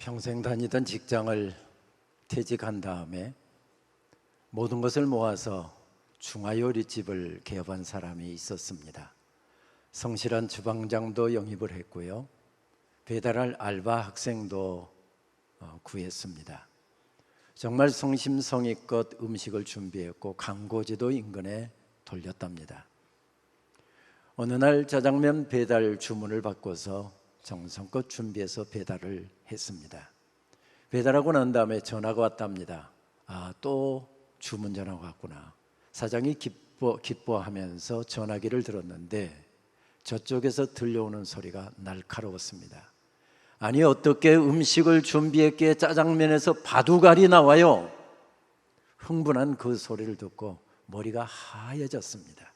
평생 다니던 직장을 퇴직한 다음에 모든 것을 모아서 중화요리집을 개업한 사람이 있었습니다. 성실한 주방장도 영입을 했고요, 배달할 알바 학생도 구했습니다. 정말 성심성의껏 음식을 준비했고 광고지도 인근에 돌렸답니다. 어느 날 짜장면 배달 주문을 받고서 정성껏 준비해서 배달을 했습니다. 배달하고 난 다음에 전화가 왔답니다. 또 주문 전화가 왔구나. 사장이 기뻐하면서 전화기를 들었는데 저쪽에서 들려오는 소리가 날카로웠습니다. 아니, 어떻게 음식을 준비했기에 짜장면에서 바둑알이 나와요? 흥분한 그 소리를 듣고 머리가 하얘졌습니다.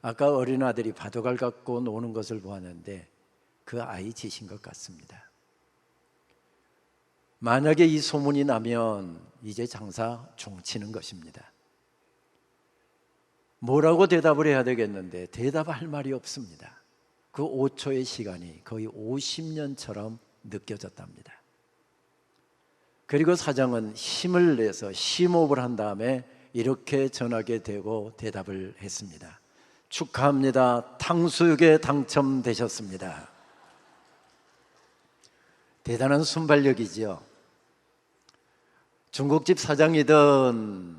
아까 어린아들이 바둑알 갖고 노는 것을 보았는데 그 아이 짓인 것 같습니다. 만약에 이 소문이 나면 이제 장사 종치는 것입니다. 뭐라고 대답을 해야 되겠는데 대답할 말이 없습니다. 그 5초의 시간이 거의 50년처럼 느껴졌답니다. 그리고 사장은 힘을 내서 심호흡을 한 다음에 이렇게 전화기에 대고 대답을 했습니다. 축하합니다. 탕수육에 당첨되셨습니다. 대단한 순발력이지요. 중국집 사장이든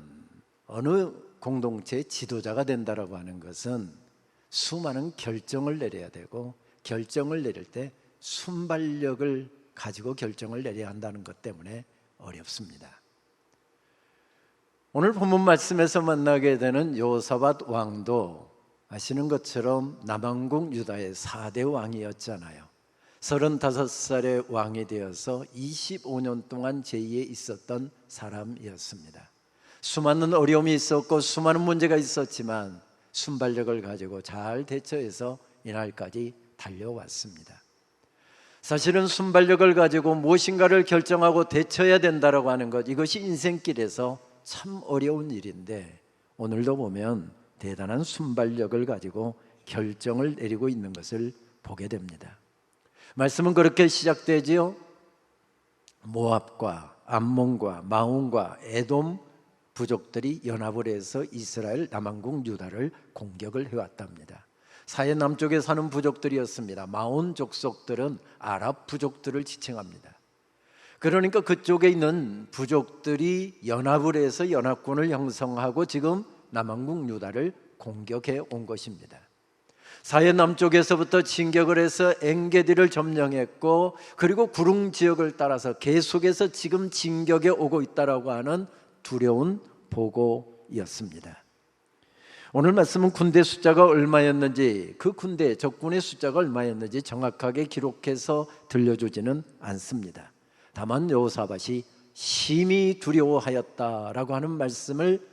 어느 공동체의 지도자가 된다라고 하는 것은 수많은 결정을 내려야 되고, 결정을 내릴 때 순발력을 가지고 결정을 내려야 한다는 것 때문에 어렵습니다. 오늘 본문 말씀에서 만나게 되는 여호사밧 왕도 아시는 것처럼 남왕국 유다의 4대 왕이었잖아요. 35살의 왕이 되어서 25년 동안 제2에 있었던 사람이었습니다. 수많은 어려움이 있었고 수많은 문제가 있었지만 순발력을 가지고 잘 대처해서 이날까지 달려왔습니다. 사실은 순발력을 가지고 무엇인가를 결정하고 대처해야 된다고 하는 것, 이것이 인생길에서 참 어려운 일인데 오늘도 보면 대단한 순발력을 가지고 결정을 내리고 있는 것을 보게 됩니다. 말씀은 그렇게 시작되지요. 모압과 암몬과 마온과 에돔 부족들이 연합을 해서 이스라엘 남왕국 유다를 공격을 해왔답니다. 사해 남쪽에 사는 부족들이었습니다. 마온 족속들은 아랍 부족들을 지칭합니다. 그러니까 그쪽에 있는 부족들이 연합을 해서 연합군을 형성하고 지금 남왕국 유다를 공격해 온 것입니다. 사해 남쪽에서부터 진격을 해서 엔게디를 점령했고, 그리고 구릉 지역을 따라서 계속해서 지금 진격해 오고 있다라고 하는 두려운 보고였습니다. 오늘 말씀은 군대 숫자가 얼마였는지, 그 군대 적군의 숫자가 얼마였는지 정확하게 기록해서 들려주지는 않습니다. 다만 여호사밧이 심히 두려워하였다라고 하는 말씀을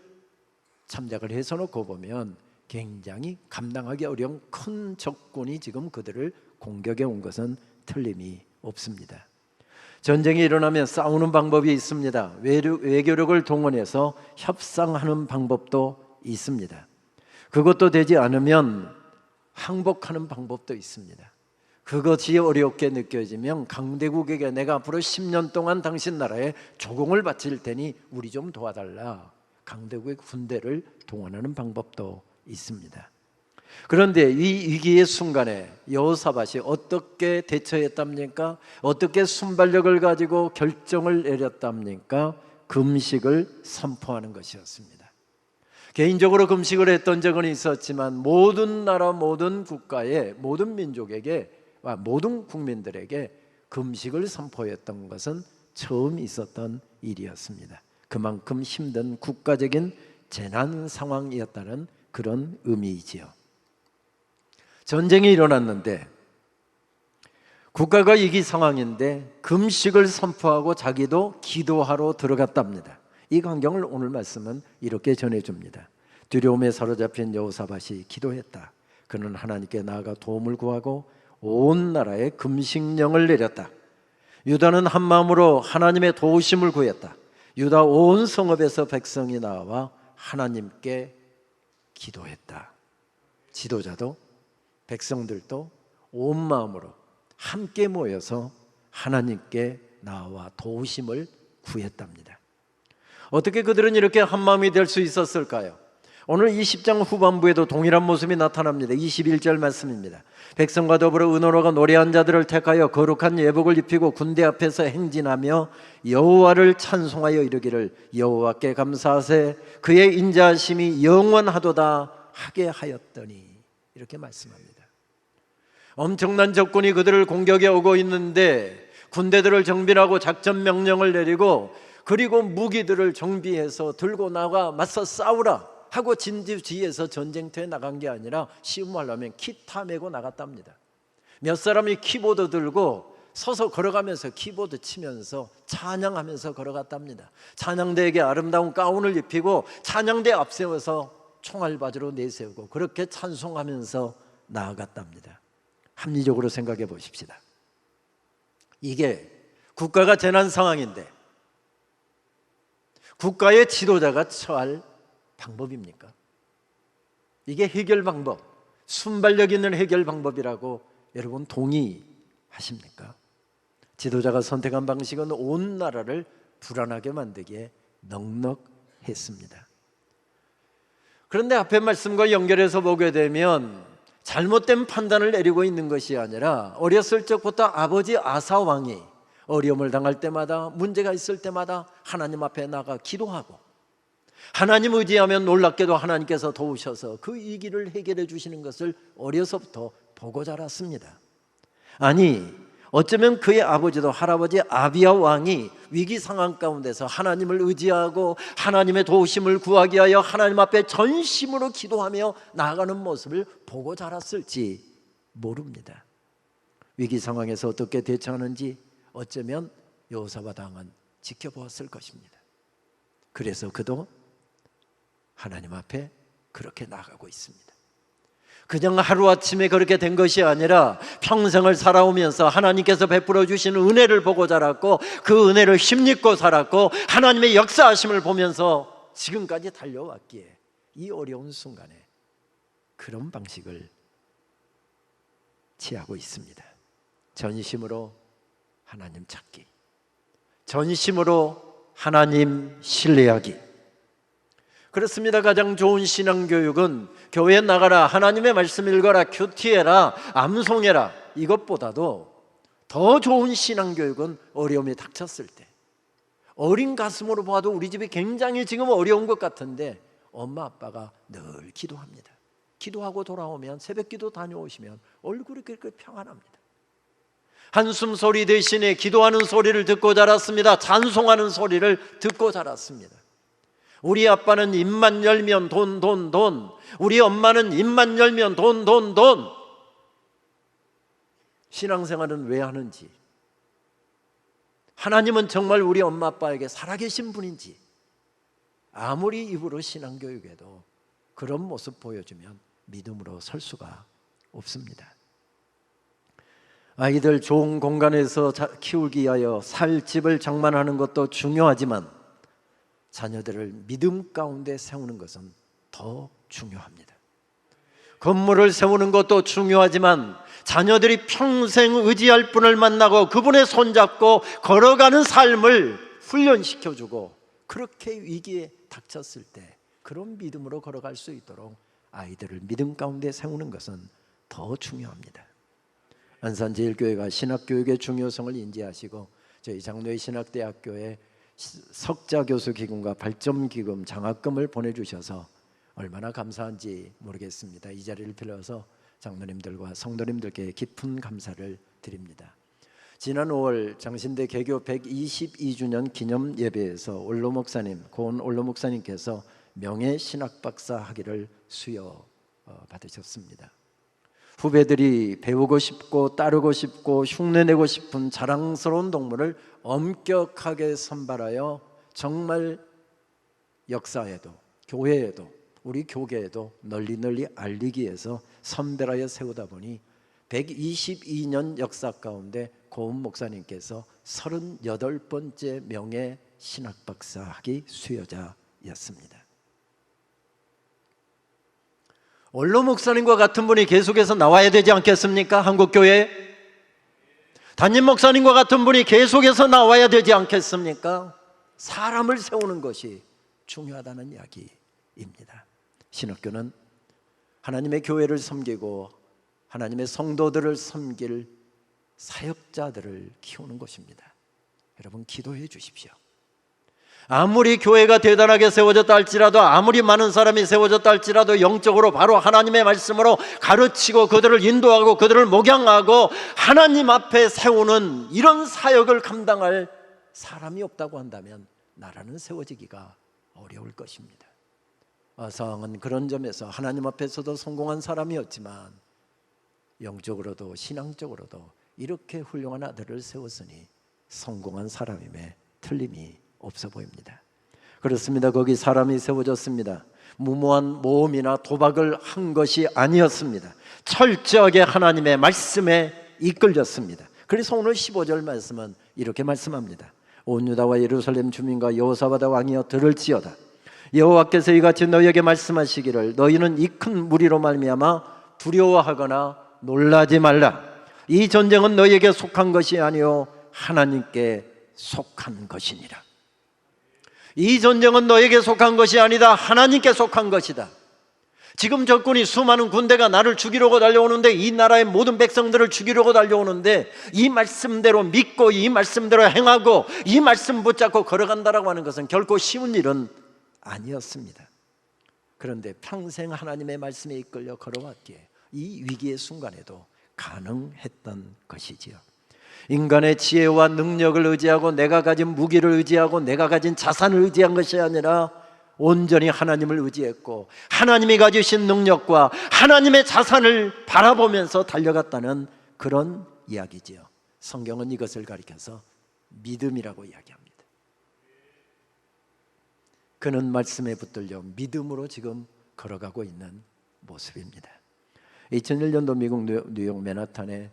참작을 해서 놓고 보면 굉장히 감당하기 어려운 큰 적군이 지금 그들을 공격해 온 것은 틀림이 없습니다. 전쟁이 일어나면 싸우는 방법이 있습니다. 외교력을 동원해서 협상하는 방법도 있습니다. 그것도 되지 않으면 항복하는 방법도 있습니다. 그것이 어렵게 느껴지면 강대국에게 내가 앞으로 10년 동안 당신 나라에 조공을 바칠 테니 우리 좀 도와달라, 강대국의 군대를 동원하는 방법도 있습니다. 그런데 이 위기의 순간에 여호사밧이 어떻게 대처했답니까? 어떻게 순발력을 가지고 결정을 내렸답니까? 금식을 선포하는 것이었습니다. 개인적으로 금식을 했던 적은 있었지만 모든 나라, 모든 국가의 모든 민족에게, 모든 국민들에게 금식을 선포했던 것은 처음 있었던 일이었습니다. 그만큼 힘든 국가적인 재난 상황이었다는 그런 의미이지요. 전쟁이 일어났는데 국가가 위기 상황인데 금식을 선포하고 자기도 기도하러 들어갔답니다. 이 광경을 오늘 말씀은 이렇게 전해줍니다. 두려움에 사로잡힌 여호사밧이 기도했다. 그는 하나님께 나아가 도움을 구하고 온 나라에 금식령을 내렸다. 유다는 한 마음으로 하나님의 도우심을 구했다. 유다 온 성읍에서 백성이 나와 하나님께 기도했다. 지도자도 백성들도 온 마음으로 함께 모여서 하나님께 나와 도우심을 구했답니다. 어떻게 그들은 이렇게 한마음이 될 수 있었을까요? 오늘 20장 후반부에도 동일한 모습이 나타납니다. 21절 말씀입니다. 백성과 더불어 의논하고 노래한 자들을 택하여 거룩한 예복을 입히고 군대 앞에서 행진하며 여호와를 찬송하여 이르기를 여호와께 감사하세 그의 인자하심이 영원하도다 하게 하였더니, 이렇게 말씀합니다. 엄청난 적군이 그들을 공격해 오고 있는데 군대들을 정비하고 작전 명령을 내리고 그리고 무기들을 정비해서 들고 나가 맞서 싸우라 하고 진지지에서 전쟁터에 나간 게 아니라 쉬운 말로 하면 기타 메고 나갔답니다. 몇 사람이 키보드 들고 서서 걸어가면서 키보드 치면서 찬양하면서 걸어갔답니다. 찬양대에게 아름다운 가운을 입히고 찬양대 앞세워서 총알바지로 내세우고 그렇게 찬송하면서 나아갔답니다. 합리적으로 생각해 보십시다. 이게 국가가 재난 상황인데 국가의 지도자가 처할 방법입니까? 이게 해결 방법, 순발력 있는 해결 방법이라고 여러분 동의하십니까? 지도자가 선택한 방식은 온 나라를 불안하게 만들기에 넉넉했습니다. 그런데 앞의 말씀과 연결해서 보게 되면 잘못된 판단을 내리고 있는 것이 아니라 어렸을 적부터 아버지 아사 왕이 어려움을 당할 때마다 문제가 있을 때마다 하나님 앞에 나가 기도하고 하나님 의지하면 놀랍게도 하나님께서 도우셔서 그 위기를 해결해 주시는 것을 어려서부터 보고 자랐습니다. 아니 어쩌면 그의 아버지도 할아버지 아비야 왕이 위기 상황 가운데서 하나님을 의지하고 하나님의 도우심을 구하기 위하여 하나님 앞에 전심으로 기도하며 나아가는 모습을 보고 자랐을지 모릅니다. 위기 상황에서 어떻게 대처하는지 어쩌면 여호사밧 왕은 지켜보았을 것입니다. 그래서 그도 하나님 앞에 그렇게 나아가고 있습니다. 그냥 하루아침에 그렇게 된 것이 아니라 평생을 살아오면서 하나님께서 베풀어 주시는 은혜를 보고 자랐고 그 은혜를 힘입고 살았고 하나님의 역사하심을 보면서 지금까지 달려왔기에 이 어려운 순간에 그런 방식을 취하고 있습니다. 전심으로 하나님 찾기, 전심으로 하나님 신뢰하기. 그렇습니다. 가장 좋은 신앙교육은 교회에 나가라, 하나님의 말씀 읽어라, 큐티해라, 암송해라, 이것보다도 더 좋은 신앙교육은 어려움이 닥쳤을 때 어린 가슴으로 봐도 우리 집이 굉장히 지금 어려운 것 같은데 엄마 아빠가 늘 기도합니다. 기도하고 돌아오면 새벽기도 다녀오시면 얼굴이 그렇게 평안합니다. 한숨 소리 대신에 기도하는 소리를 듣고 자랐습니다. 찬송하는 소리를 듣고 자랐습니다. 우리 아빠는 입만 열면 돈, 돈, 돈. 우리 엄마는 입만 열면 돈, 돈, 돈. 신앙생활은 왜 하는지, 하나님은 정말 우리 엄마 아빠에게 살아계신 분인지 아무리 입으로 신앙교육해도 그런 모습 보여주면 믿음으로 설 수가 없습니다. 아이들 좋은 공간에서 키우기 위하여 살 집을 장만하는 것도 중요하지만 자녀들을 믿음 가운데 세우는 것은 더 중요합니다. 건물을 세우는 것도 중요하지만 자녀들이 평생 의지할 분을 만나고 그분의 손잡고 걸어가는 삶을 훈련시켜주고 그렇게 위기에 닥쳤을 때 그런 믿음으로 걸어갈 수 있도록 아이들을 믿음 가운데 세우는 것은 더 중요합니다. 안산제일교회가 신학교육의 중요성을 인지하시고 저희 장로의 신학대학교에 석자교수 기금과 발전기금 장학금을 보내주셔서 얼마나 감사한지 모르겠습니다. 이 자리를 빌어서 장로님들과 성도님들께 깊은 감사를 드립니다. 지난 5월 장신대 개교 122주년 기념 예배에서 올로 목사님, 고은 올로 목사님께서 명예 신학박사 학위를 수여 받으셨습니다. 후배들이 배우고 싶고 따르고 싶고 흉내내고 싶은 자랑스러운 동물을 엄격하게 선발하여 정말 역사에도 교회에도 우리 교계에도 널리 널리 알리기 위해서 선별하여 세우다 보니 122년 역사 가운데 고은 목사님께서 38번째 명예 신학박사 학위 수여자였습니다. 올로 목사님과 같은 분이 계속해서 나와야 되지 않겠습니까? 한국교회에 담임 목사님과 같은 분이 계속해서 나와야 되지 않겠습니까? 사람을 세우는 것이 중요하다는 이야기입니다. 신학교는 하나님의 교회를 섬기고 하나님의 성도들을 섬길 사역자들을 키우는 곳입니다. 여러분, 기도해 주십시오. 아무리 교회가 대단하게 세워졌다 할지라도, 아무리 많은 사람이 세워졌다 할지라도 영적으로 바로 하나님의 말씀으로 가르치고 그들을 인도하고 그들을 목양하고 하나님 앞에 세우는 이런 사역을 감당할 사람이 없다고 한다면 나라는 세워지기가 어려울 것입니다. 아사왕은 그런 점에서 하나님 앞에서도 성공한 사람이었지만 영적으로도 신앙적으로도 이렇게 훌륭한 아들을 세웠으니 성공한 사람임에 틀림이 없어 보입니다. 그렇습니다. 거기 사람이 세워졌습니다. 무모한 모험이나 도박을 한 것이 아니었습니다. 철저하게 하나님의 말씀에 이끌렸습니다. 그래서 오늘 15절 말씀은 이렇게 말씀합니다. 온 유다와 예루살렘 주민과 여호사밧 왕이여 들을지어다. 여호와께서 이같이 너희에게 말씀하시기를 너희는 이 큰 무리로 말미암아 두려워하거나 놀라지 말라. 이 전쟁은 너희에게 속한 것이 아니요 하나님께 속한 것이니라. 이 전쟁은 너에게 속한 것이 아니다. 하나님께 속한 것이다. 지금 적군이 수많은 군대가 나를 죽이려고 달려오는데, 이 나라의 모든 백성들을 죽이려고 달려오는데, 이 말씀대로 믿고 이 말씀대로 행하고 이 말씀 붙잡고 걸어간다라고 하는 것은 결코 쉬운 일은 아니었습니다. 그런데 평생 하나님의 말씀에 이끌려 걸어왔기에 이 위기의 순간에도 가능했던 것이지요. 인간의 지혜와 능력을 의지하고 내가 가진 무기를 의지하고 내가 가진 자산을 의지한 것이 아니라 온전히 하나님을 의지했고 하나님이 가지신 능력과 하나님의 자산을 바라보면서 달려갔다는 그런 이야기지요. 성경은 이것을 가리켜서 믿음이라고 이야기합니다. 그는 말씀에 붙들려 믿음으로 지금 걸어가고 있는 모습입니다. 2001년도 미국 뉴욕 맨하탄에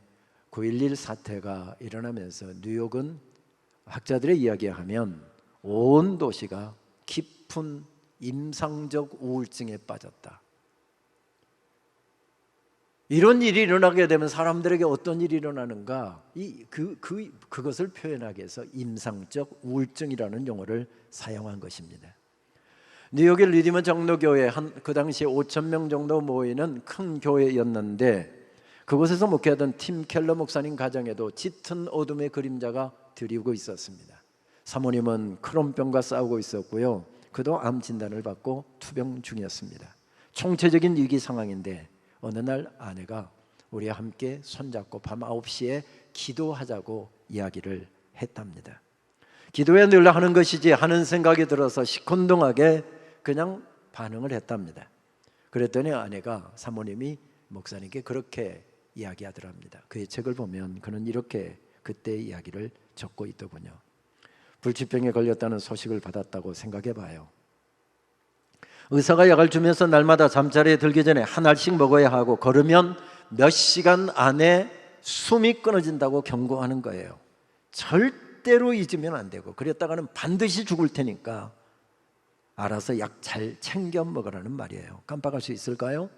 9.11 사태가 일어나면서 뉴욕은 학자들의 이야기에 하면 온 도시가 깊은 임상적 우울증에 빠졌다. 이런 일이 일어나게 되면 사람들에게 어떤 일이 일어나는가, 그것을 표현하기 위해서 임상적 우울증이라는 용어를 사용한 것입니다. 뉴욕의 리디먼 장로교회, 그 당시에 5,000명 정도 모이는 큰 교회였는데 그곳에서 목회하던 팀 켈러 목사님 가정에도 짙은 어둠의 그림자가 드리우고 있었습니다. 사모님은 크론병과 싸우고 있었고요, 그도 암 진단을 받고 투병 중이었습니다. 총체적인 위기 상황인데 어느 날 아내가 우리와 함께 손잡고 밤 9시에 기도하자고 이야기를 했답니다. 기도에 늘 하는 것이지 하는 생각이 들어서 시큰둥하게 그냥 반응을 했답니다. 그랬더니 아내가, 사모님이 목사님께 그렇게 이야기하더랍니다. 그의 책을 보면 그는 이렇게 그때 이야기를 적고 있더군요. 불치병에 걸렸다는 소식을 받았다고 생각해 봐요. 의사가 약을 주면서 날마다 잠자리에 들기 전에 한 알씩 먹어야 하고 걸으면 몇 시간 안에 숨이 끊어진다고 경고하는 거예요. 절대로 잊으면 안 되고, 그랬다가는 반드시 죽을 테니까 알아서 약 잘 챙겨 먹으라는 말이에요. 깜빡할 수 있을까요?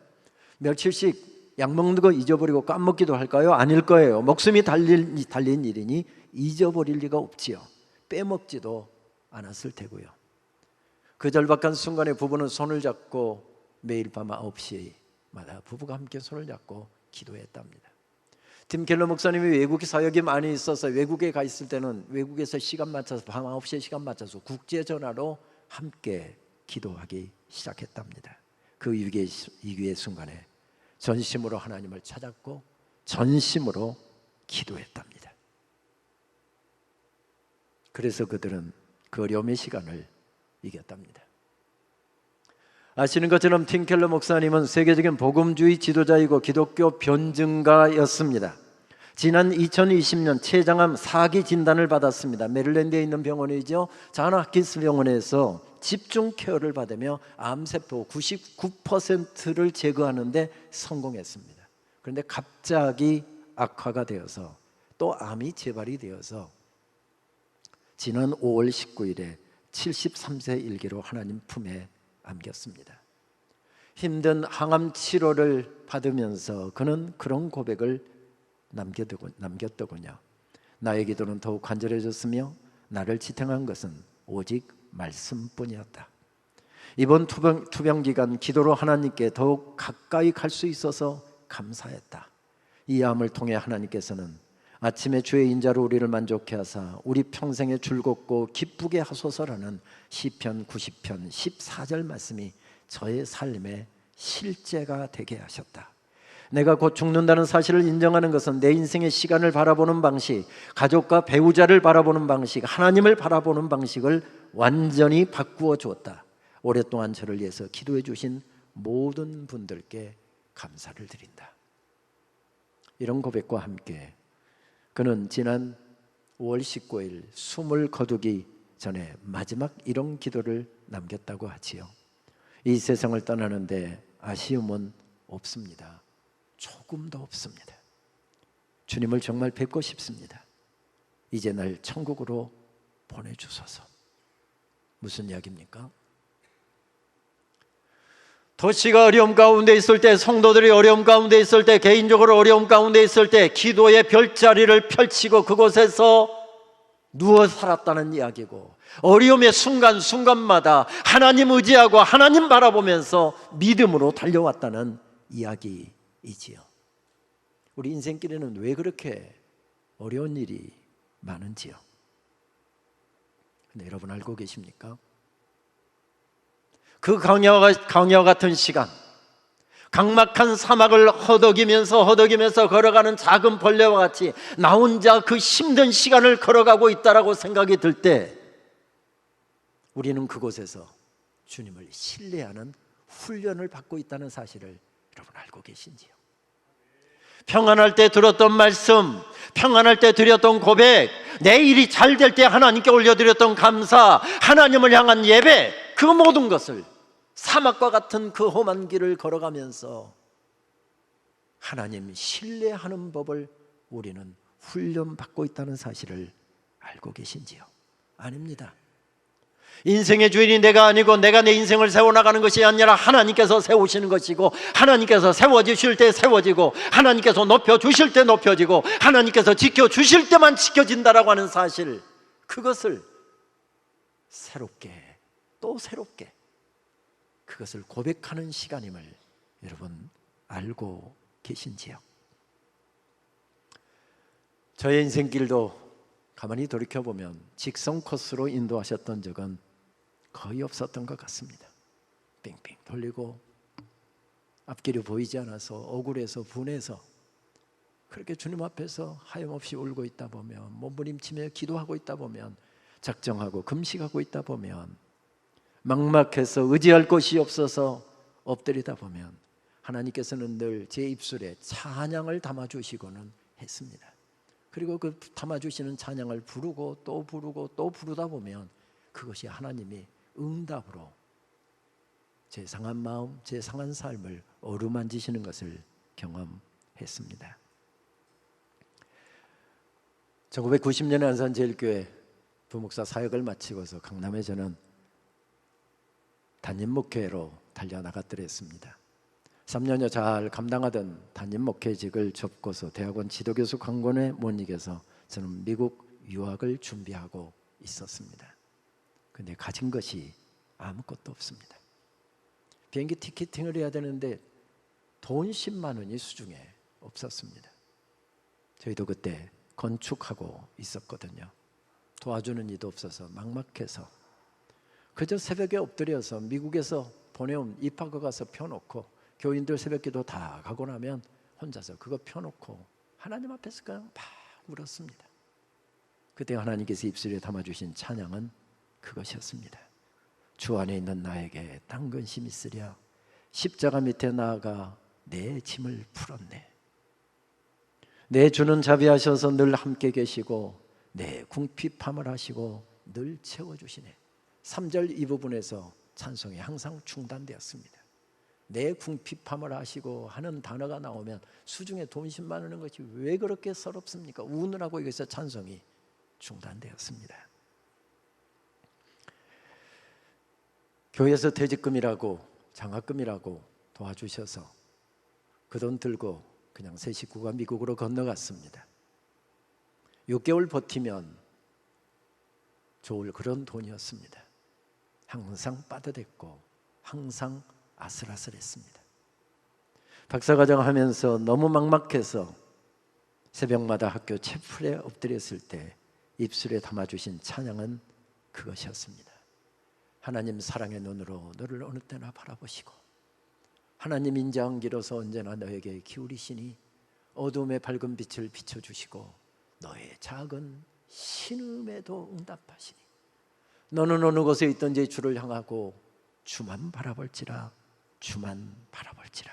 며칠씩 약 먹는 거 잊어버리고 까먹기도 할까요? 아닐 거예요. 목숨이 달린 일이니 잊어버릴 리가 없지요. 빼먹지도 않았을 테고요. 그 절박한 순간에 부부는 손을 잡고 매일 밤 9시마다 부부가 함께 손을 잡고 기도했답니다. 팀 켈러 목사님이 외국 사역이 많이 있어서 외국에 가 있을 때는 외국에서 시간 맞춰서 밤 9시에 시간 맞춰서 국제 전화로 함께 기도하기 시작했답니다. 그 위기의 순간에 전심으로 하나님을 찾았고 전심으로 기도했답니다. 그래서 그들은 그 어려움의 시간을 이겼답니다. 아시는 것처럼 팀 켈러 목사님은 세계적인 복음주의 지도자이고 기독교 변증가였습니다. 지난 2020년 췌장암 4기 진단을 받았습니다. 메릴랜드에 있는 병원이죠. 존 홉킨스 병원에서 집중 케어를 받으며 암세포 99%를 제거하는데 성공했습니다. 그런데 갑자기 악화가 되어서 또 암이 재발이 되어서 지난 5월 19일에 73세 일기로 하나님 품에 안겼습니다. 힘든 항암 치료를 받으면서 그는 그런 고백을 남겼더군요. 나의 기도는 더욱 간절해졌으며 나를 지탱한 것은 오직 말씀뿐이었다. 이번 투병 기간 기도로 하나님께 더욱 가까이 갈 수 있어서 감사했다. 이 암을 통해 하나님께서는 아침에 주의 인자로 우리를 만족해 하사 우리 평생에 즐겁고 기쁘게 하소서라는 시편 90편 14절 말씀이 저의 삶의 실제가 되게 하셨다. 내가 곧 죽는다는 사실을 인정하는 것은 내 인생의 시간을 바라보는 방식, 가족과 배우자를 바라보는 방식, 하나님을 바라보는 방식을 완전히 바꾸어 주었다. 오랫동안 저를 위해서 기도해 주신 모든 분들께 감사를 드린다. 이런 고백과 함께 그는 지난 5월 19일 숨을 거두기 전에 마지막 이런 기도를 남겼다고 하지요. 이 세상을 떠나는데 아쉬움은 없습니다. 조금도 없습니다. 주님을 정말 뵙고 싶습니다. 이제 날 천국으로 보내주소서. 무슨 이야기입니까? 도시가 어려움 가운데 있을 때, 성도들이 어려움 가운데 있을 때, 개인적으로 어려움 가운데 있을 때 기도의 별자리를 펼치고 그곳에서 누워 살았다는 이야기고, 어려움의 순간순간마다 하나님 의지하고 하나님 바라보면서 믿음으로 달려왔다는 이야기이지요. 우리 인생길에는 왜 그렇게 어려운 일이 많은지요? 근데 여러분 알고 계십니까? 그 강야와 같은 시간, 각막한 사막을 허덕이면서 걸어가는 작은 벌레와 같이 나 혼자 그 힘든 시간을 걸어가고 있다라고 생각이 들 때 우리는 그곳에서 주님을 신뢰하는 훈련을 받고 있다는 사실을 여러분 알고 계신지요? 평안할 때 들었던 말씀, 평안할 때 드렸던 고백, 내 일이 잘 될 때 하나님께 올려드렸던 감사, 하나님을 향한 예배, 그 모든 것을 사막과 같은 그 험한 길을 걸어가면서 하나님 신뢰하는 법을 우리는 훈련받고 있다는 사실을 알고 계신지요? 아닙니다. 인생의 주인이 내가 아니고 내가 내 인생을 세워나가는 것이 아니라 하나님께서 세우시는 것이고, 하나님께서 세워주실 때 세워지고, 하나님께서 높여주실 때 높여지고, 하나님께서 지켜주실 때만 지켜진다라고 하는 사실, 그것을 새롭게 또 새롭게 그것을 고백하는 시간임을 여러분 알고 계신지요? 저의 인생길도 가만히 돌이켜보면 직선 코스로 인도하셨던 적은 거의 없었던 것 같습니다. 빙빙 돌리고 앞길이 보이지 않아서 억울해서 분해서 그렇게 주님 앞에서 하염없이 울고 있다 보면, 몸부림치며 기도하고 있다 보면, 작정하고 금식하고 있다 보면, 막막해서 의지할 곳이 없어서 엎드리다 보면 하나님께서는 늘 제 입술에 찬양을 담아주시고는 했습니다. 그리고 그 담아주시는 찬양을 부르고 또 부르고 또 부르다 보면 그것이 하나님이 응답으로 제 상한 마음, 제 상한 삶을 어루만지시는 것을 경험했습니다. 1990년에 안산제일교회 부목사 사역을 마치고서 강남에 저는 담임 목회로 달려나갔더랬습니다. 3년여 잘 감당하던 담임 목회직을 접고서 대학원 지도교수 관건에 못 이겨서 저는 미국 유학을 준비하고 있었습니다. 근데 가진 것이 아무것도 없습니다. 비행기 티켓팅을 해야 되는데 돈 10만 원이 수중에 없었습니다. 저희도 그때 건축하고 있었거든요. 도와주는 이도 없어서 막막해서 그저 새벽에 엎드려서 미국에서 보내온 입학허 가서 펴놓고 교인들 새벽기도 다 가고 나면 혼자서 그거 펴놓고 하나님 앞에서 그냥 막 울었습니다. 그때 하나님께서 입술에 담아주신 찬양은 그것이었습니다. 주 안에 있는 나에게 딴 근심 있으랴, 십자가 밑에 나아가 내 짐을 풀었네. 내 주는 자비하셔서 늘 함께 계시고 내 궁핍함을 하시고 늘 채워주시네. 3절 이 부분에서 찬송이 항상 중단되었습니다. 내 궁핍함을 하시고 하는 단어가 나오면 수중에 돈 10만 원인 것이 왜 그렇게 서럽습니까? 우느라고 여기서 찬송이 중단되었습니다. 교회에서 퇴직금이라고 장학금이라고 도와주셔서 그 돈 들고 그냥 세 식구가 미국으로 건너갔습니다. 6개월 버티면 좋을 그런 돈이었습니다. 항상 빠듯했고 항상 아슬아슬했습니다. 박사과정 하면서 너무 막막해서 새벽마다 학교 채플에 엎드렸을 때 입술에 담아주신 찬양은 그것이었습니다. 하나님 사랑의 눈으로 너를 어느 때나 바라보시고 하나님 인자한 길어서 언제나 너에게 기울이시니 어둠의 밝은 빛을 비춰주시고 너의 작은 신음에도 응답하시니 너는 어느 곳에 있든지 주를 향하고 주만 바라볼지라, 주만 바라볼지라.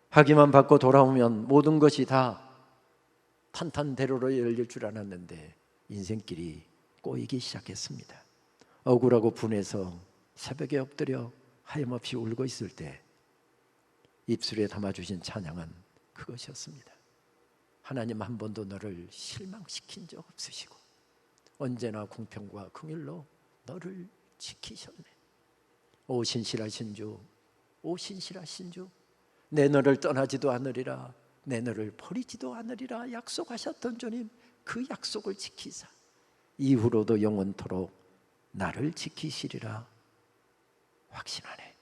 하기만 받고 돌아오면 모든 것이 다 탄탄대로로 열릴 줄 알았는데 인생길이 꼬이기 시작했습니다. 억울하고 분해서 새벽에 엎드려 하염없이 울고 있을 때 입술에 담아주신 찬양은 그것이었습니다. 하나님 한 번도 너를 실망시킨 적 없으시고 언제나 공평과 긍휼로 너를 지키셨네. 오 신실하신 주, 오 신실하신 주, 내 너를 떠나지도 않으리라, 내 너를 버리지도 않으리라 약속하셨던 주님, 그 약속을 지키사 이후로도 영원토록 나를 지키시리라 확신하네.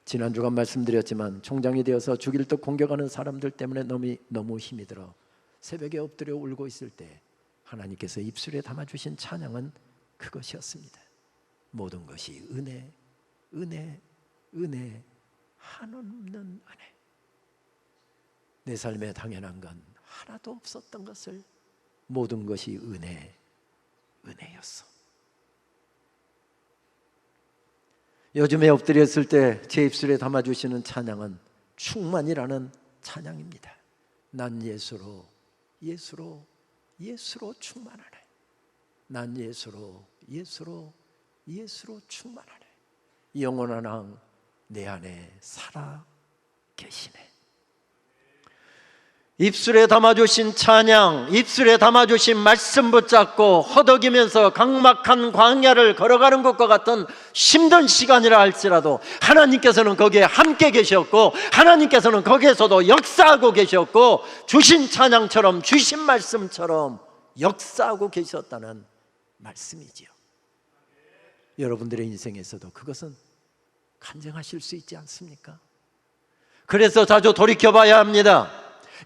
지난 주간 말씀드렸지만 총장이 되어서 죽일 듯 공격하는 사람들 때문에 너무 힘이 들어 새벽에 엎드려 울고 있을 때 하나님께서 입술에 담아주신 찬양은 그것이었습니다. 모든 것이 은혜, 은혜, 은혜, 한없는 은혜. 내 삶에 당연한 건 하나도 없었던 것을 모든 것이 은혜, 은혜였어. 요즘에 엎드렸을 때 제 입술에 담아주시는 찬양은 충만이라는 찬양입니다. 난 예수로, 예수로, 예수로 충만하네. 난 예수로, 예수로, 예수로 충만하네. 영원한 왕 내 안에 살아 계시네. 입술에 담아주신 찬양, 입술에 담아주신 말씀 붙잡고 허덕이면서 각막한 광야를 걸어가는 것과 같은 힘든 시간이라 할지라도 하나님께서는 거기에 함께 계셨고 하나님께서는 거기에서도 역사하고 계셨고 주신 찬양처럼 주신 말씀처럼 역사하고 계셨다는 말씀이지요. 여러분들의 인생에서도 그것은 간증하실 수 있지 않습니까? 그래서 자주 돌이켜봐야 합니다.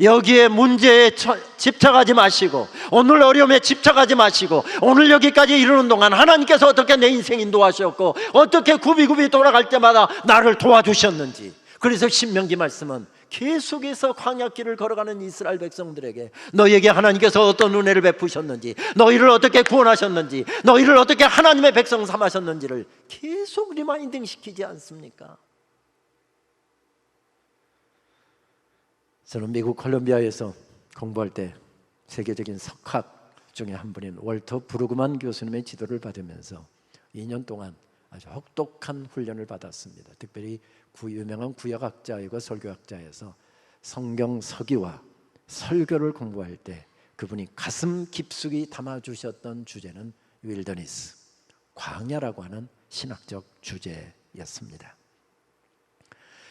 여기에 문제에 집착하지 마시고 오늘 어려움에 집착하지 마시고 오늘 여기까지 이르는 동안 하나님께서 어떻게 내 인생 인도하셨고 어떻게 굽이굽이 돌아갈 때마다 나를 도와주셨는지. 그래서 신명기 말씀은 계속해서 광야길을 걸어가는 이스라엘 백성들에게 너희에게 하나님께서 어떤 은혜를 베푸셨는지, 너희를 어떻게 구원하셨는지, 너희를 어떻게 하나님의 백성 삼으셨는지를 계속 리마인딩 시키지 않습니까? 저는 미국 콜롬비아에서 공부할 때 세계적인 석학 중에 한 분인 월터 브루그만 교수님의 지도를 받으면서 2년 동안 아주 혹독한 훈련을 받았습니다. 특별히 유명한 구약학자이고 설교학자에서 성경 서기와 설교를 공부할 때 그분이 가슴 깊숙이 담아주셨던 주제는 윌더니스, 광야라고 하는 신학적 주제였습니다.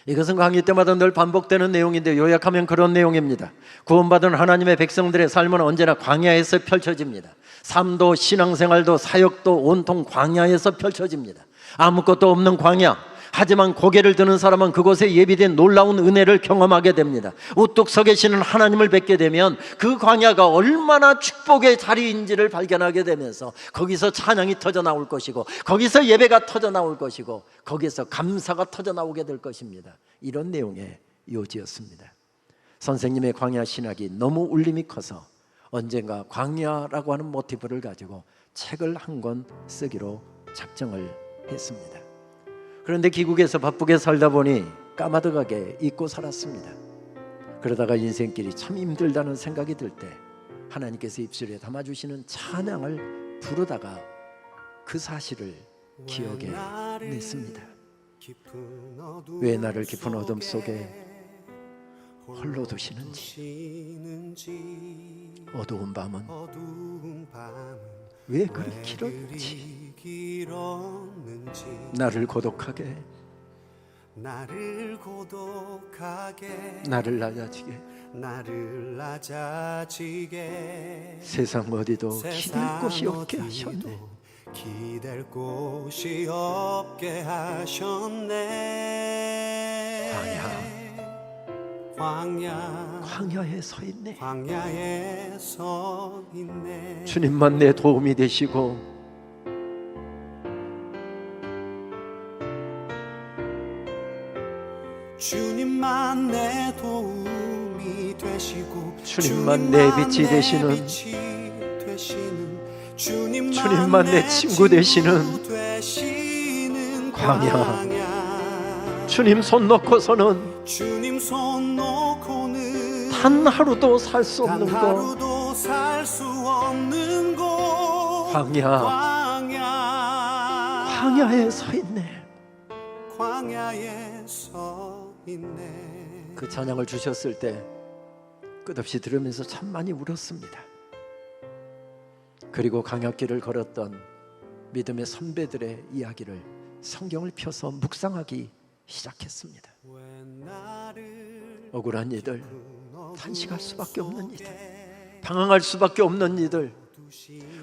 이것은 강의 때마다 늘 반복되는 내용인데 요약하면 그런 내용입니다. 구원받은 하나님의 백성들의 삶은 언제나 광야에서 펼쳐집니다. 삶도 신앙생활도 사역도 온통 광야에서 펼쳐집니다. 아무것도 없는 광야. 하지만 고개를 드는 사람은 그곳에 예비된 놀라운 은혜를 경험하게 됩니다. 우뚝 서 계시는 하나님을 뵙게 되면 그 광야가 얼마나 축복의 자리인지를 발견하게 되면서 거기서 찬양이 터져 나올 것이고 거기서 예배가 터져 나올 것이고 거기서 감사가 터져 나오게 될 것입니다. 이런 내용의 요지였습니다. 선생님의 광야 신학이 너무 울림이 커서 언젠가 광야라고 하는 모티브를 가지고 책을 한 권 쓰기로 작정을 했습니다. 그런데 기국에서 바쁘게 살다 보니 까마득하게 잊고 살았습니다. 그러다가 인생길이 참 힘들다는 생각이 들 때 하나님께서 입술에 담아주시는 찬양을 부르다가 그 사실을 기억에 냈습니다. 왜 나를 깊은 어둠 속에 홀로 두시는지, 어두운 밤은 왜 그리 길었는지, 나를 고독하게 나를 고독하게 나를 낮아지게 나를 낮아지게 세상 어디도 기댈 곳이 없게 하셨네. 기댈 곳이 없게 하셨네. 광야에 서 있네. 광야에 서 있네. 주님만 내 도움이 되시고 주님만 내 도움이 되시고 주님만 내 빛이 되시는 주님만 내 친구 되시는 광야. 주님 손 놓고서는 주님 손 놓고는 단 하루도 살 수 없는 곳. 광야에 서 있네. 광야에 서 있네. 그 찬양을 주셨을 때 끝없이 들으면서 참 많이 울었습니다. 그리고 광야길을 걸었던 믿음의 선배들의 이야기를 성경을 펴서 묵상하기 시작했습니다. 억울한 이들, 탄식할 수밖에 없는 이들, 방황할 수밖에 없는 이들,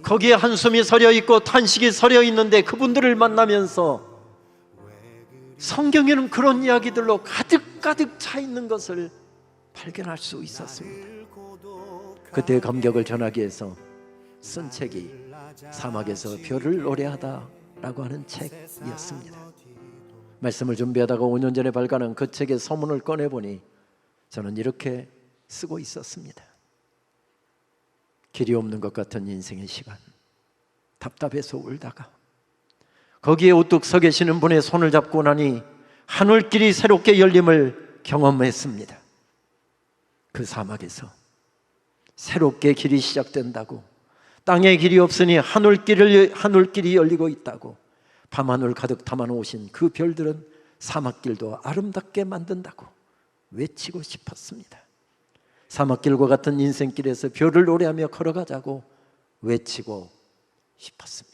거기에 한숨이 서려 있고 탄식이 서려 있는데 그분들을 만나면서 성경에는 그런 이야기들로 가득가득 차 있는 것을 발견할 수 있었습니다. 그때의 감격을 전하기 위해서 쓴 책이 사막에서 별을 노래하다 라고 하는 책이었습니다. 말씀을 준비하다가 5년 전에 발간한 그 책의 서문을 꺼내보니 저는 이렇게 쓰고 있었습니다. 길이 없는 것 같은 인생의 시간, 답답해서 울다가 거기에 우뚝 서 계시는 분의 손을 잡고 나니 하늘길이 새롭게 열림을 경험했습니다. 그 사막에서 새롭게 길이 시작된다고, 땅에 길이 없으니 하늘길이 열리고 있다고, 밤하늘 가득 담아놓으신 그 별들은 사막길도 아름답게 만든다고 외치고 싶었습니다. 사막길과 같은 인생길에서 별을 노래하며 걸어가자고 외치고 싶었습니다.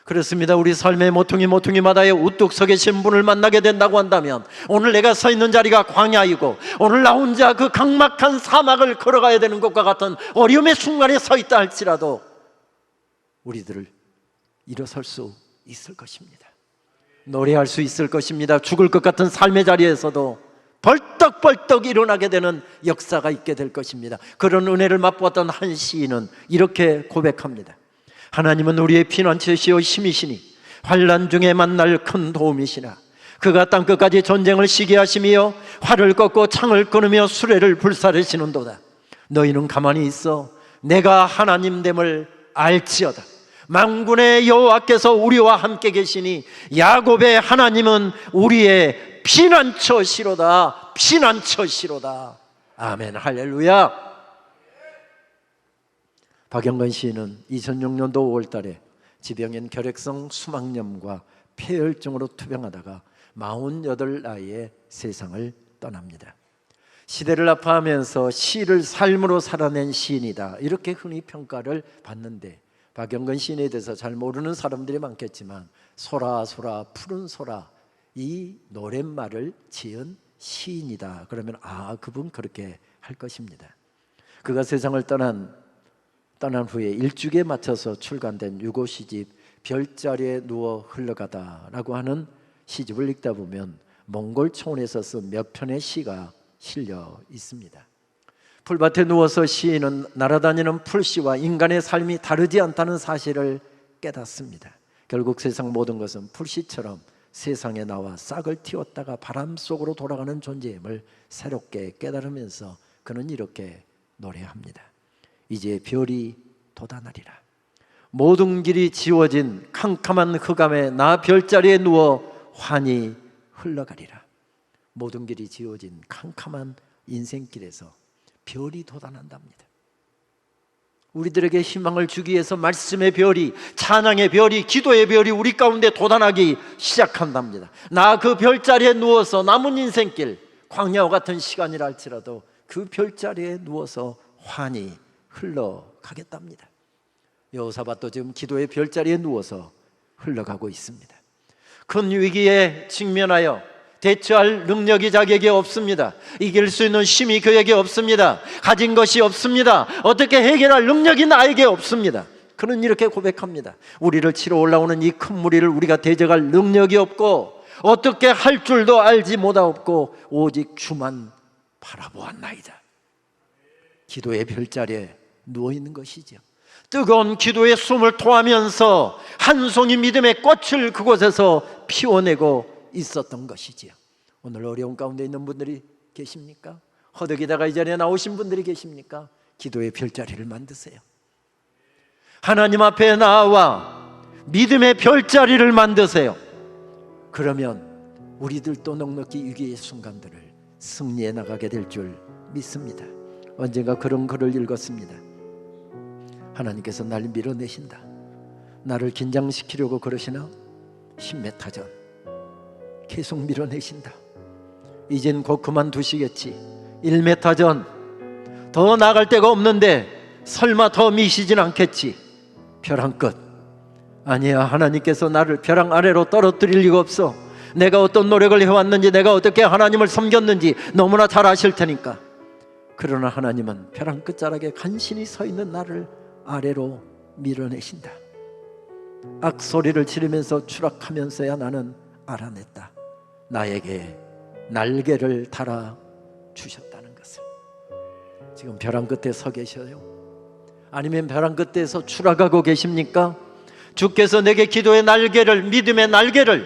그렇습니다. 우리 삶의 모퉁이마다에 우뚝 서 계신 분을 만나게 된다고 한다면 오늘 내가 서 있는 자리가 광야이고 오늘 나 혼자 그 각막한 사막을 걸어가야 되는 것과 같은 어려움의 순간에 서 있다 할지라도 우리들을 일어설 수 있을 것입니다. 노래할 수 있을 것입니다. 죽을 것 같은 삶의 자리에서도 벌떡벌떡 일어나게 되는 역사가 있게 될 것입니다. 그런 은혜를 맛보았던 한 시인은 이렇게 고백합니다. 하나님은 우리의 피난처시요 힘이시니 환난 중에 만날 큰 도움이시나 그가 땅끝까지 전쟁을 시게 하시며 활을 꺾고 창을 끊으며 수레를 불사르시는도다. 너희는 가만히 있어 내가 하나님됨을 알지어다. 만군의 여호와께서 우리와 함께 계시니 야곱의 하나님은 우리의 피난처시로다. 피난처시로다. 아멘. 할렐루야. 박영건 시인은 2006년도 5월달에 지병인 결핵성 수막염과 폐혈증으로 투병하다가 48 나이에 세상을 떠납니다. 시대를 아파하면서 시를 삶으로 살아낸 시인이다, 이렇게 흔히 평가를 받는데 박영건 시인에 대해서 잘 모르는 사람들이 많겠지만 소라 소라 푸른 소라 이 노랫말을 지은 시인이다 그러면 그분 그렇게 할 것입니다. 그가 세상을 떠난 후에 일주기에 맞춰서 출간된 유고 시집 별자리에 누워 흘러가다라고 하는 시집을 읽다 보면 몽골 초원에서 쓴 몇 편의 시가 실려 있습니다. 풀밭에 누워서 시인은 날아다니는 풀씨와 인간의 삶이 다르지 않다는 사실을 깨닫습니다. 결국 세상 모든 것은 풀씨처럼 세상에 나와 싹을 틔웠다가 바람 속으로 돌아가는 존재임을 새롭게 깨달으면서 그는 이렇게 노래합니다. 이제 별이 돋아나리라. 모든 길이 지워진 캄캄한 흑암에 나 별자리에 누워 환히 흘러가리라. 모든 길이 지워진 캄캄한 인생길에서 별이 돋아난답니다. 우리들에게 희망을 주기 위해서 말씀의 별이, 찬양의 별이, 기도의 별이 우리 가운데 돋아나기 시작한답니다. 나 그 별자리에 누워서 남은 인생길, 광야와 같은 시간이라 할지라도 그 별자리에 누워서 환히 흘러가겠답니다. 여호사밧도 지금 기도의 별자리에 누워서 흘러가고 있습니다. 큰 위기에 직면하여 대처할 능력이 자기에게 없습니다. 이길 수 있는 힘이 그에게 없습니다. 가진 것이 없습니다. 어떻게 해결할 능력이 나에게 없습니다. 그는 이렇게 고백합니다. 우리를 치러 올라오는 이 큰 무리를 우리가 대적할 능력이 없고 어떻게 할 줄도 알지 못하옵고 오직 주만 바라보았나이다. 기도의 별자리에 누워있는 것이죠. 뜨거운 기도의 숨을 토하면서 한 송이 믿음의 꽃을 그곳에서 피워내고 있었던 것이지요. 오늘 어려운 가운데 있는 분들이 계십니까? 허덕이다가 이 자리에 나오신 분들이 계십니까? 기도의 별자리를 만드세요. 하나님 앞에 나와 믿음의 별자리를 만드세요. 그러면 우리들도 넉넉히 위기의 순간들을 승리해 나가게 될 줄 믿습니다. 언젠가 그런 글을 읽었습니다. 하나님께서 날 밀어내신다. 나를 긴장시키려고 그러시나? 10m 전 계속 밀어내신다. 이젠 곧 그만두시겠지. 1m 전 더 나갈 데가 없는데 설마 더 미시진 않겠지. 벼랑 끝. 아니야, 하나님께서 나를 벼랑 아래로 떨어뜨릴 리가 없어. 내가 어떤 노력을 해왔는지, 내가 어떻게 하나님을 섬겼는지 너무나 잘 아실 테니까. 그러나 하나님은 벼랑 끝자락에 간신히 서 있는 나를 아래로 밀어내신다. 악소리를 지르면서 추락하면서야 나는 알아냈다. 나에게 날개를 달아 주셨다는 것을. 지금 벼랑 끝에 서 계셔요? 아니면 벼랑 끝에서 추락하고 계십니까? 주께서 내게 기도의 날개를, 믿음의 날개를,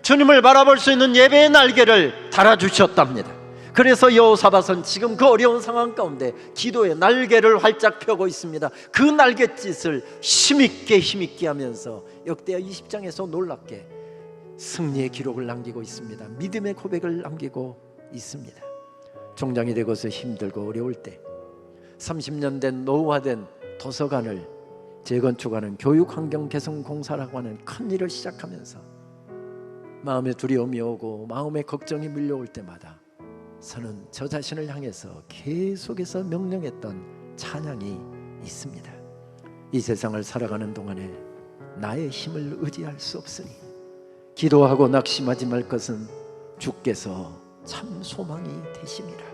주님을 바라볼 수 있는 예배의 날개를 달아주셨답니다. 그래서 여호사밧은 지금 그 어려운 상황 가운데 기도의 날개를 활짝 펴고 있습니다. 그 날갯짓을 힘있게 하면서 역대하 20장에서 놀랍게 승리의 기록을 남기고 있습니다. 믿음의 고백을 남기고 있습니다. 종장이 되고서 힘들고 어려울 때 30년 된 노후화된 도서관을 재건축하는 교육환경개선공사라고 하는 큰 일을 시작하면서 마음에 두려움이 오고 마음에 걱정이 밀려올 때마다 저는 저 자신을 향해서 계속해서 명령했던 찬양이 있습니다. 이 세상을 살아가는 동안에 나의 힘을 의지할 수 없으니 기도하고 낙심하지 말 것은 주께서 참 소망이 되심이라.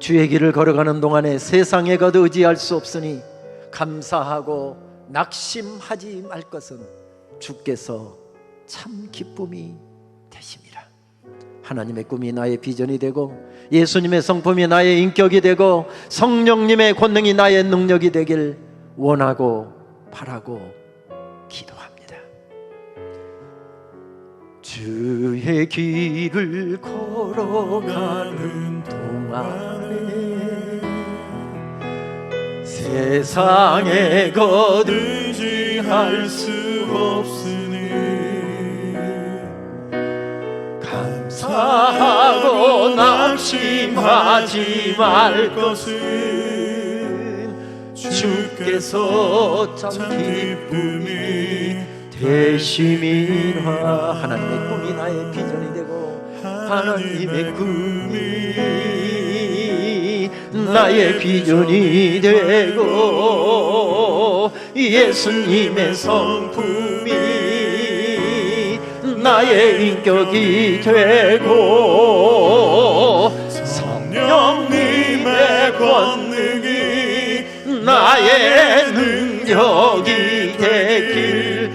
주의 길을 걸어가는 동안에 세상에 것 의지할 수 없으니 감사하고 낙심하지 말 것은 주께서 참 기쁨이 되심이라. 하나님의 꿈이 나의 비전이 되고 예수님의 성품이 나의 인격이 되고 성령님의 권능이 나의 능력이 되길 원하고 바라고 기도합니다. 주의 길을 걸어가는 동안에 세상의 것 의지할 수 없으니 감사하고 낙심하지 말 것은 주께서 참 기쁨이 되심이라. 하나님의 꿈이 나의 비전이 되고 하나님의 꿈이 나의 비전이 되고 예수님의 성품이 나의 인격이 되고 성령님의 권능이 나의 능력이 되길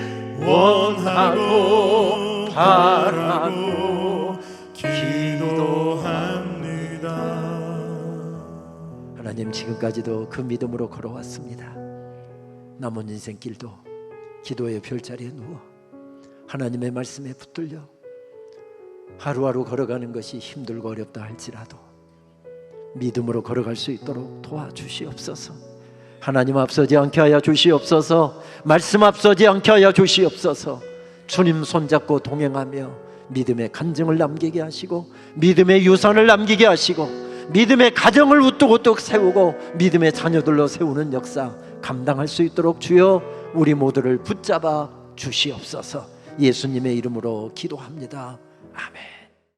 원하고 바라고 기도합니다. 하나님, 지금까지도 그 믿음으로 걸어왔습니다. 남은 인생길도 기도의 별자리에 누워 하나님의 말씀에 붙들려 하루하루 걸어가는 것이 힘들고 어렵다 할지라도 믿음으로 걸어갈 수 있도록 도와주시옵소서. 하나님 앞서지 않게 하여 주시옵소서. 말씀 앞서지 않게 하여 주시옵소서. 주님 손잡고 동행하며 믿음의 간증을 남기게 하시고 믿음의 유산을 남기게 하시고 믿음의 가정을 우뚝우뚝 세우고 믿음의 자녀들로 세우는 역사 감당할 수 있도록 주여 우리 모두를 붙잡아 주시옵소서. 예수님의 이름으로 기도합니다. 아멘.